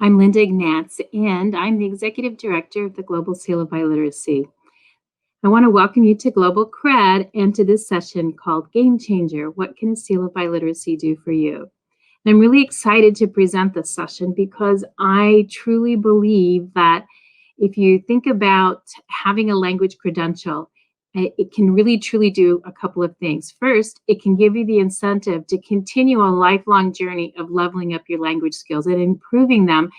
I'm Linda Egnatz, and I'm the Executive Director of the Global Seal of Biliteracy. I want to welcome you to Global CRED and to this session called Game Changer, What Can a Seal of Biliteracy Do for You? And I'm really excited to present this session because I truly believe that if you think about having a language credential, it can really truly do a couple of things. First, it can give you the incentive to continue a lifelong journey of leveling up your language skills and improving them.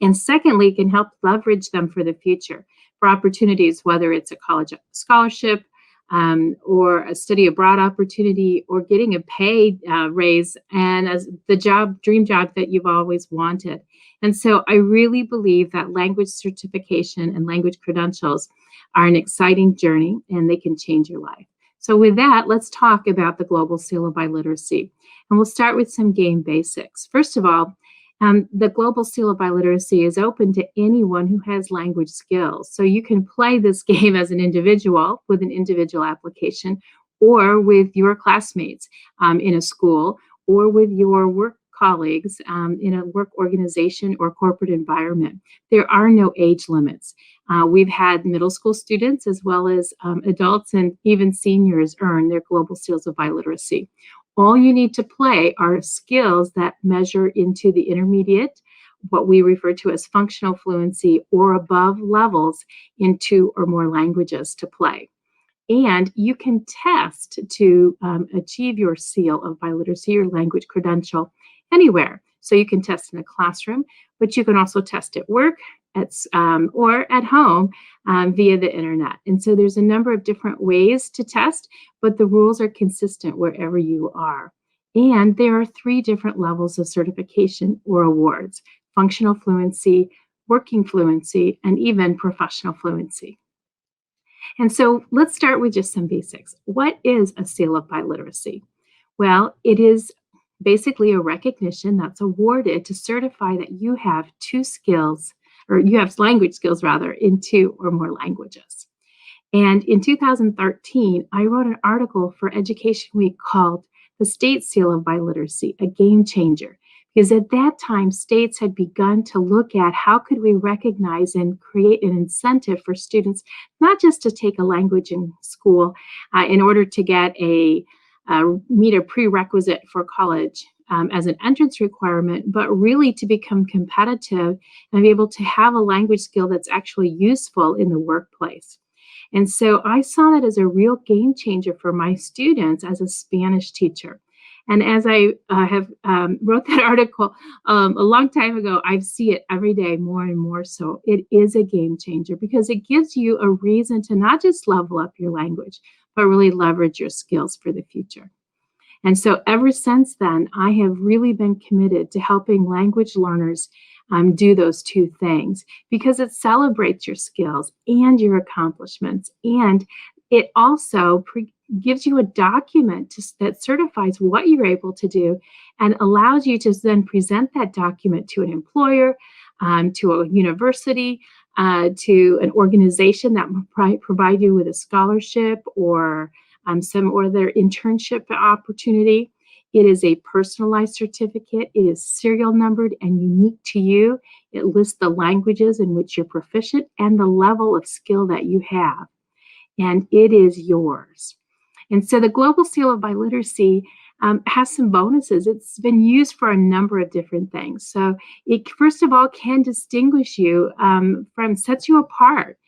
And secondly, it can help leverage them for the future for opportunities, whether it's a college scholarship or a study abroad opportunity or getting a pay raise and as the dream job that you've always wanted. And so I really believe that language certification and language credentials are an exciting journey and they can change your life. So with that, let's talk about the Global Seal of Biliteracy. And we'll start with some game basics. First of all, the Global Seal of Biliteracy is open to anyone who has language skills. So you can play this game as an individual with an individual application or with your classmates in a school or with your work colleagues in a work organization or corporate environment. There are no age limits. We've had middle school students as well as adults and even seniors earn their Global Seals of Biliteracy. All you need to play are skills that measure into the intermediate, what we refer to as functional fluency, or above levels in 2 or more languages to play. And you can test to achieve your seal of biliteracy, your language credential, anywhere. So you can test in a classroom, but you can also test at work or at home via the internet. And so there's a number of different ways to test, but the rules are consistent wherever you are. And there are 3 different levels of certification or awards: functional fluency, working fluency, and even professional fluency. And so let's start with just some basics. What is a seal of biliteracy? Well, it is basically a recognition that's awarded to certify that you have 2 skills, or you have language skills rather, in 2 or more languages. And in 2013, I wrote an article for Education Week called The State Seal of Biliteracy, a Game Changer. Because at that time, states had begun to look at how could we recognize and create an incentive for students, not just to take a language in school in order to get meet a prerequisite for college as an entrance requirement, but really to become competitive and be able to have a language skill that's actually useful in the workplace. And so I saw that as a real game changer for my students as a Spanish teacher. And as I wrote that article a long time ago, I see it every day more and more so. It is a game changer because it gives you a reason to not just level up your language, but really leverage your skills for the future. And so ever since then, I have really been committed to helping language learners do those 2 things because it celebrates your skills and your accomplishments. And it also gives you a document that certifies what you're able to do and allows you to then present that document to an employer, to a university, to an organization that might provide you with a scholarship or some other internship opportunity. It is a personalized certificate. It is serial numbered and unique to you. It lists the languages in which you're proficient and the level of skill that you have. And it is yours. And so the Global Seal of Biliteracy has some bonuses. It's been used for a number of different things. So it, first of all, can distinguish you sets you apart.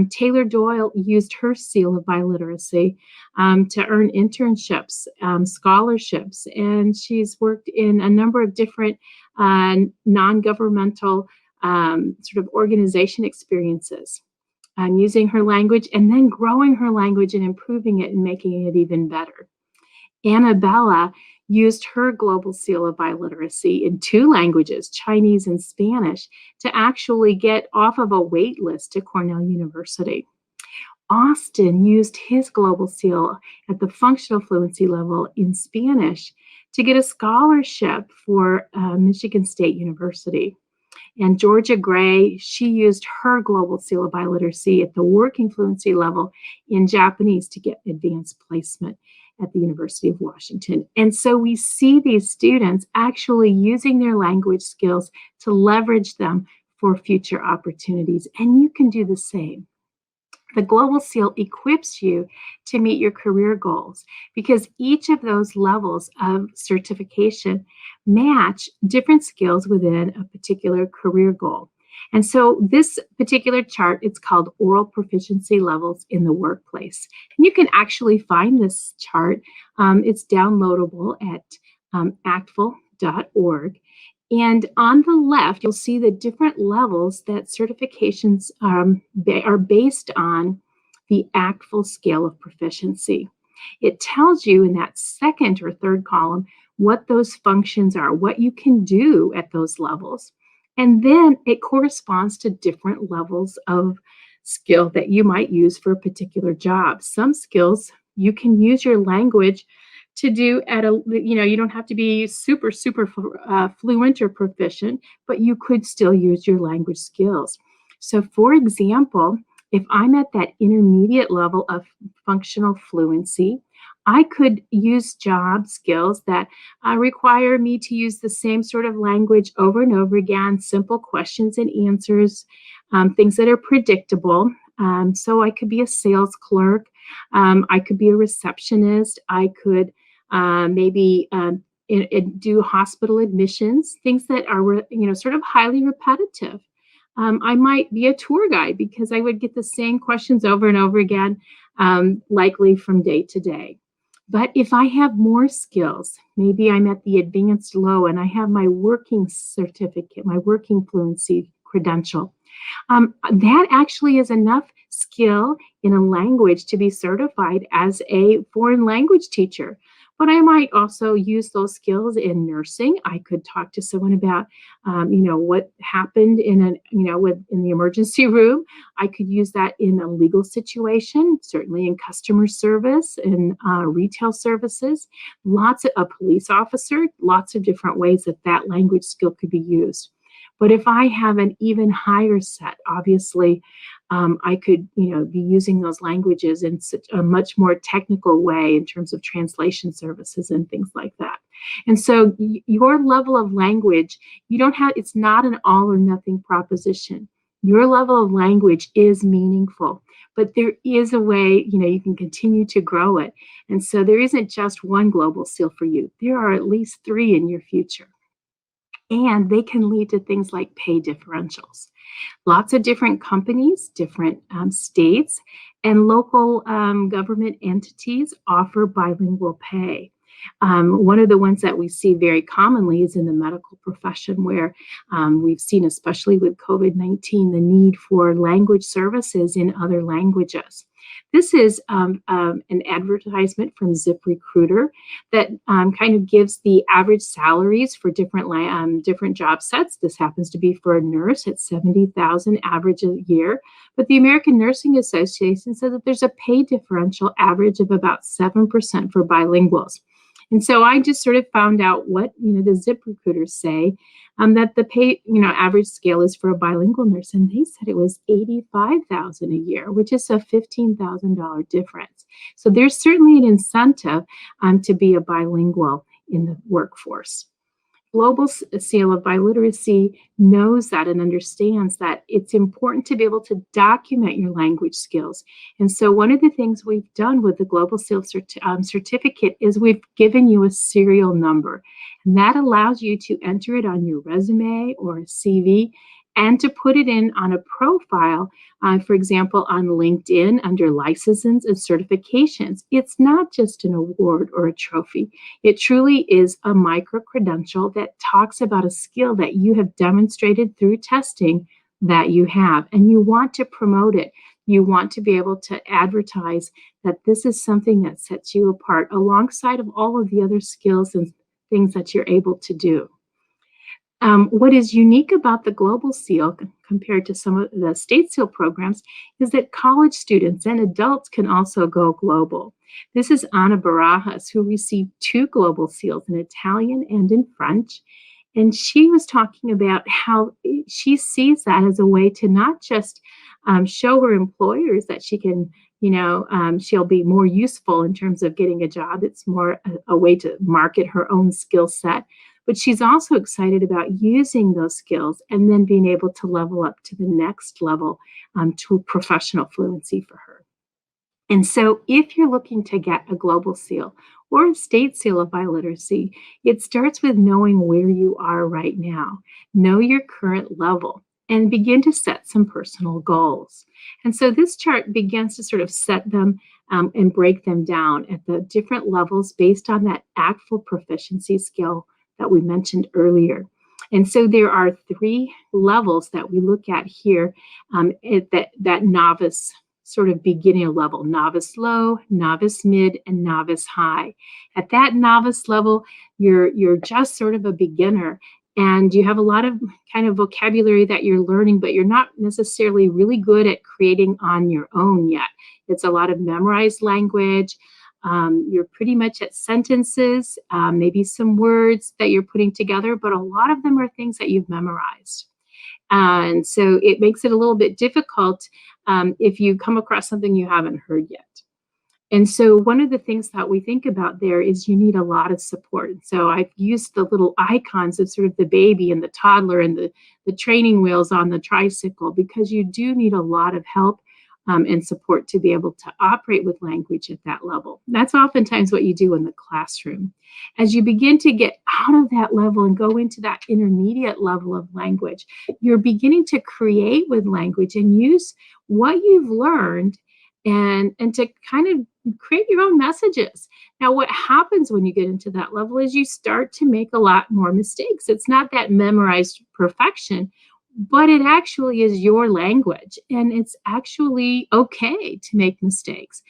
Taylor Doyle used her Seal of Biliteracy to earn internships, scholarships, and she's worked in a number of different non-governmental sort of organization experiences. Using her language and then growing her language and improving it and making it even better. Annabella used her Global Seal of Biliteracy in 2 languages, Chinese and Spanish, to actually get off of a wait list to Cornell University. Austin used his Global Seal at the functional fluency level in Spanish to get a scholarship for Michigan State University. And Georgia Gray, she used her Global Seal of Biliteracy at the working fluency level in Japanese to get advanced placement. at the University of Washington. And so we see these students actually using their language skills to leverage them for future opportunities. And you can do the same. The Global Seal equips you to meet your career goals because each of those levels of certification match different skills within a particular career goal. And so this particular chart, it's called Oral Proficiency Levels in the Workplace. And you can actually find this chart. It's downloadable at actful.org. And on the left, you'll see the different levels that certifications are based on the ACTFL scale of proficiency. It tells you in that second or third column what those functions are, what you can do at those levels. And then it corresponds to different levels of skill that you might use for a particular job. Some skills you can use your language to do at a, you don't have to be super fluent or proficient, but you could still use your language skills. So for example, if I'm at that intermediate level of functional fluency, I could use job skills that require me to use the same sort of language over and over again, simple questions and answers, things that are predictable. So I could be a sales clerk. I could be a receptionist. I could maybe do hospital admissions, things that are, sort of highly repetitive. I might be a tour guide because I would get the same questions over and over again, likely from day to day. But if I have more skills, maybe I'm at the advanced low and I have my working certificate, my working fluency credential, that actually is enough skill in a language to be certified as a foreign language teacher. But I might also use those skills in nursing. I could talk to someone about, what happened in the emergency room. I could use that in a legal situation, certainly in customer service, in retail services, lots of a police officer, lots of different ways that language skill could be used. But if I have an even higher set, obviously, I could, be using those languages in such a much more technical way in terms of translation services and things like that. And so your level of language, it's not an all or nothing proposition. Your level of language is meaningful, but there is a way, you can continue to grow it. And so there isn't just one global seal for you. There are at least 3 in your future. And they can lead to things like pay differentials. Lots of different companies, different states, and local government entities offer bilingual pay. One of the ones that we see very commonly is in the medical profession, where we've seen, especially with COVID-19, the need for language services in other languages. This is an advertisement from ZipRecruiter that kind of gives the average salaries for different job sets. This happens to be for a nurse at $70,000 average a year. But the American Nursing Association says that there's a pay differential average of about 7% for bilinguals. And so I just sort of found out what, the ZipRecruiters say, that the pay, average scale is for a bilingual nurse. And they said it was $85,000 a year, which is a $15,000 difference. So there's certainly an incentive to be a bilingual in the workforce. Global Seal of Biliteracy knows that and understands that it's important to be able to document your language skills. And so one of the things we've done with the Global Seal certificate is we've given you a serial number. And that allows you to enter it on your resume or a CV and to put it in on a profile, for example, on LinkedIn under licenses and certifications. It's not just an award or a trophy. It truly is a micro-credential that talks about a skill that you have demonstrated through testing that you have, and you want to promote it. You want to be able to advertise that this is something that sets you apart alongside of all of the other skills and things that you're able to do. What is unique about the Global Seal compared to some of the state seal programs is that college students and adults can also go global. This is Anna Barajas, who received 2 Global Seals in Italian and in French. And she was talking about how she sees that as a way to not just show her employers that she can, she'll be more useful in terms of getting a job. It's more a way to market her own skill set. But she's also excited about using those skills and then being able to level up to the next level to professional fluency for her. And so if you're looking to get a global seal or a state seal of biliteracy, it starts with knowing where you are right now. Know your current level and begin to set some personal goals. And so this chart begins to sort of set them and break them down at the different levels based on that actual proficiency skill that we mentioned earlier. And so there are 3 levels that we look at here at that novice sort of beginning level: novice low, novice mid, and novice high. At that novice level, you're just sort of a beginner, and you have a lot of kind of vocabulary that you're learning, but you're not necessarily really good at creating on your own yet. It's a lot of memorized language. You're pretty much at sentences, maybe some words that you're putting together, but a lot of them are things that you've memorized. And so it makes it a little bit difficult if you come across something you haven't heard yet. And so one of the things that we think about there is you need a lot of support. So I've used the little icons of sort of the baby and the toddler and the training wheels on the tricycle, because you do need a lot of help and support to be able to operate with language at that level. That's oftentimes what you do in the classroom. As you begin to get out of that level and go into that intermediate level of language, you're beginning to create with language and use what you've learned and to kind of create your own messages. Now, what happens when you get into that level is you start to make a lot more mistakes. It's not that memorized perfection, but it actually is your language, and it's actually okay to make mistakes.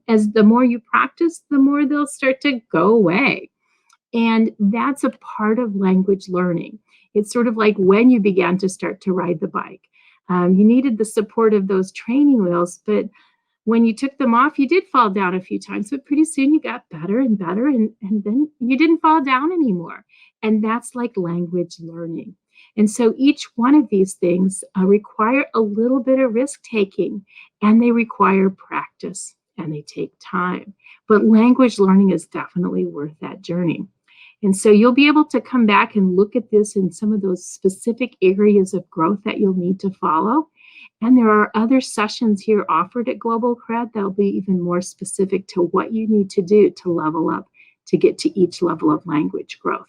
As the more you practice, the more they'll start to go away. And that's a part of language learning. It's sort of like when you began to start to ride the bike. You needed the support of those training wheels, but when you took them off, you did fall down a few times, but pretty soon you got better and better, and then you didn't fall down anymore. And that's like language learning. And so each one of these things require a little bit of risk taking, and they require practice, and they take time. But language learning is definitely worth that journey. And so you'll be able to come back and look at this in some of those specific areas of growth that you'll need to follow. And there are other sessions here offered at Global CRED that will be even more specific to what you need to do to level up to get to each level of language growth.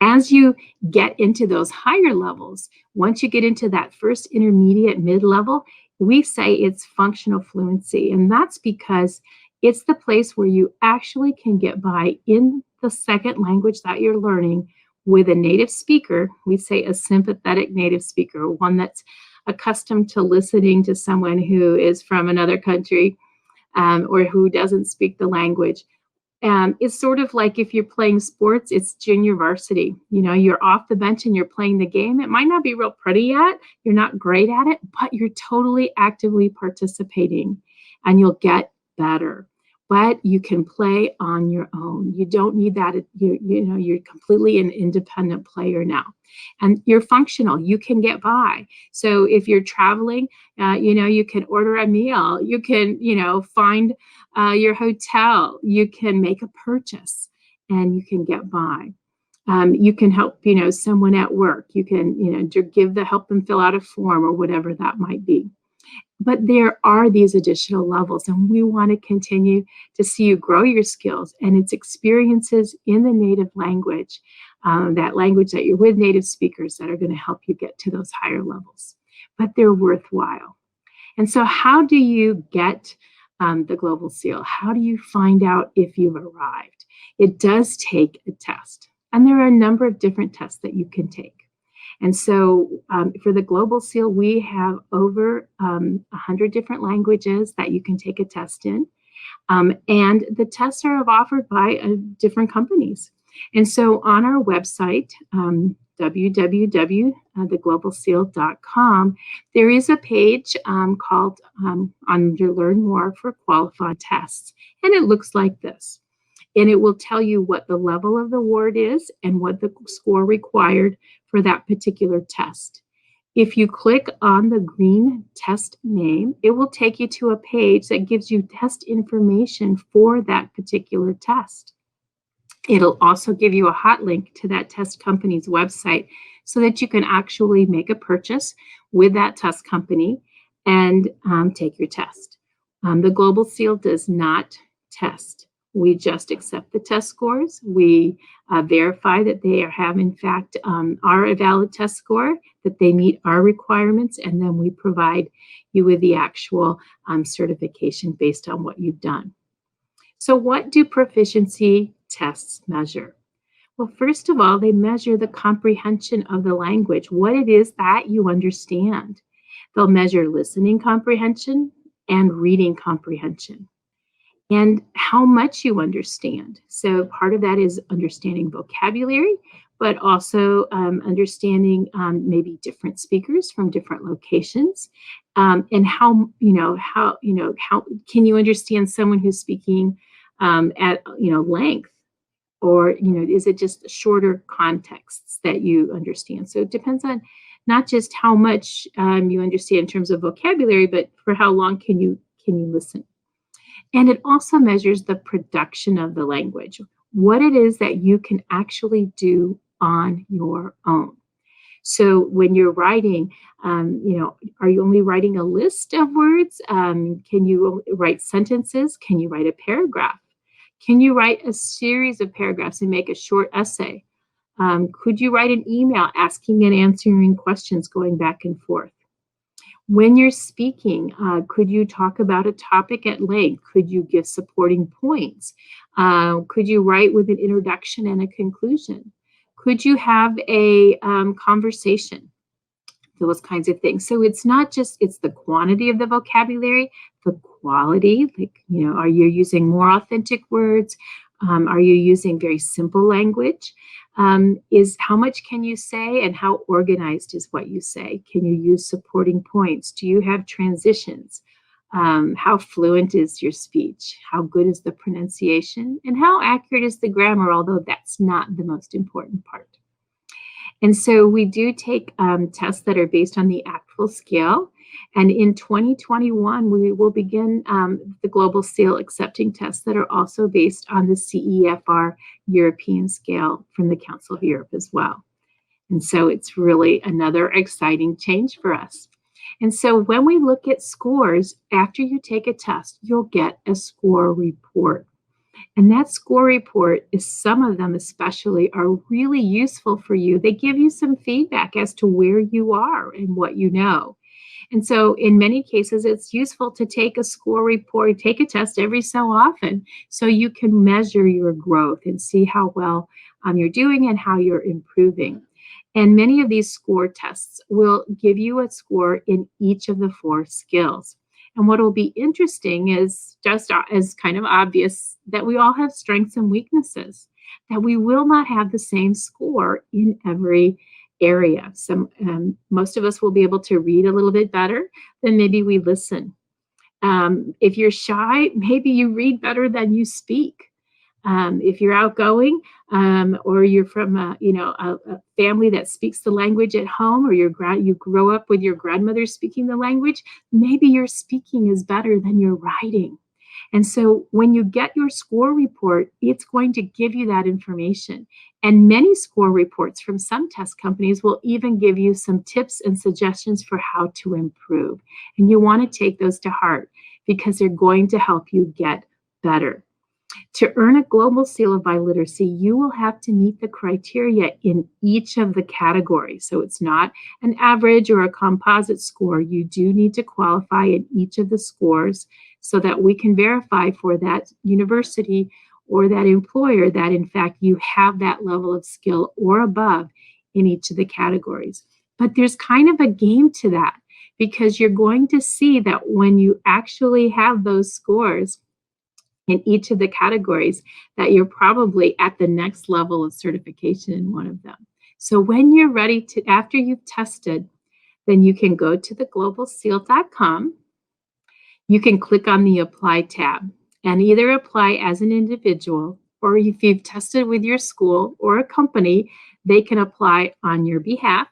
As you get into those higher levels, once you get into that first intermediate mid-level, we say it's functional fluency. And that's because it's the place where you actually can get by in the second language that you're learning with a native speaker. We say a sympathetic native speaker, one that's accustomed to listening to someone who is from another country or who doesn't speak the language. It's sort of like if you're playing sports, it's junior varsity. You're off the bench and you're playing the game. It might not be real pretty yet. You're not great at it, but you're totally actively participating and you'll get better. But you can play on your own. You don't need that. You're completely an independent player now. And you're functional. You can get by. So if you're traveling, you can order a meal. You can, find your hotel. You can make a purchase and you can get by. You can help, someone at work. You can, help them fill out a form or whatever that might be. But there are these additional levels, and we want to continue to see you grow your skills. And it's experiences in the native language, that language that you're with native speakers, that are going to help you get to those higher levels. But they're worthwhile. And so how do you get the Global Seal? How do you find out if you've arrived? It does take a test. And there are a number of different tests that you can take. And so for the Global Seal, we have over 100 different languages that you can take a test in. And the tests are offered by different companies. And so on our website, www.theglobalseal.com, there is a page called under Learn More for Qualified Tests. And it looks like this. And it will tell you what the level of the word is and what the score required for that particular test. If you click on the green test name, it will take you to a page that gives you test information for that particular test. It'll also give you a hot link to that test company's website so that you can actually make a purchase with that test company and take your test. The Global Seal does not test. We just accept the test scores. We verify that they have, in fact, are a valid test score, that they meet our requirements, and then we provide you with the actual certification based on what you've done. So what do proficiency tests measure? Well, first of all, they measure the comprehension of the language, what it is that you understand. They'll measure listening comprehension and reading comprehension and how much you understand. So part of that is understanding vocabulary, but also understanding maybe different speakers from different locations, and how can you understand someone who's speaking at length, or is it just shorter contexts that you understand? So it depends on not just how much you understand in terms of vocabulary, but for how long can you listen. And it also measures the production of the language, what it is that you can actually do on your own. So when you're writing, are you only writing a list of words? Can you write sentences? Can you write a paragraph? Can you write a series of paragraphs and make a short essay? Could you write an email asking and answering questions going back and forth? When you're speaking, could you talk about a topic at length? Could you give supporting points? Could you write with an introduction and a conclusion? Could you have a conversation? Those kinds of things. So it's not just, it's the quantity of the vocabulary, the quality, are you using more authentic words? Are you using very simple language? Is how much can you say and how organized is what you say? Can you use supporting points? Do you have transitions? How fluent is your speech? How good is the pronunciation? And how accurate is the grammar, although that's not the most important part. And so we do take tests that are based on the actual scale. And in 2021, we will begin the Global Seal accepting tests that are also based on the CEFR European scale from the Council of Europe as well. And so it's really another exciting change for us. And so when we look at scores, after you take a test, you'll get a score report. And that score report is, some of them especially, are really useful for you. They give you some feedback as to where you are and what you know. And so in many cases, it's useful to take a score report, take a test every so often, so you can measure your growth and see how well you're doing and how you're improving. And many of these score tests will give you a score in each of the 4 skills. And what will be interesting is, just as kind of obvious, that we all have strengths and weaknesses, that we will not have the same score in every area. Most of us will be able to read a little bit better than maybe we listen. If you're shy, maybe you read better than you speak. If you're outgoing, or you're from a family that speaks the language at home, or you grow up with your grandmother speaking the language, maybe your speaking is better than your writing. And so when you get your score report, it's going to give you that information. And many score reports from some test companies will even give you some tips and suggestions for how to improve. And you want to take those to heart, because they're going to help you get better. To earn a Global Seal of Biliteracy, you will have to meet the criteria in each of the categories. So it's not an average or a composite score. You do need to qualify in each of the scores so that we can verify for that university or that employer that, in fact, you have that level of skill or above in each of the categories. But there's kind of a game to that, because you're going to see that when you actually have those scores in each of the categories, that you're probably at the next level of certification in one of them. So when you're ready to, after you've tested, then you can go to theglobalseal.com. You can click on the Apply tab and either apply as an individual, or if you've tested with your school or a company, they can apply on your behalf.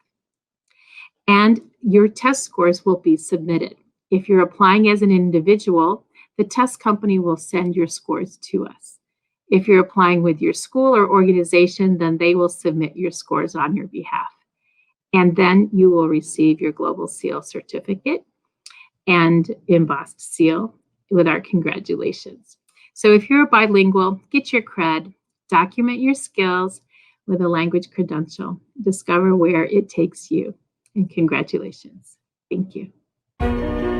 and your test scores will be submitted. If you're applying as an individual, the test company will send your scores to us. If you're applying with your school or organization, then they will submit your scores on your behalf. And then you will receive your Global Seal certificate and embossed seal with our congratulations. So if you're a bilingual, get your CRED, document your skills with a language credential, discover where it takes you, and congratulations. Thank you.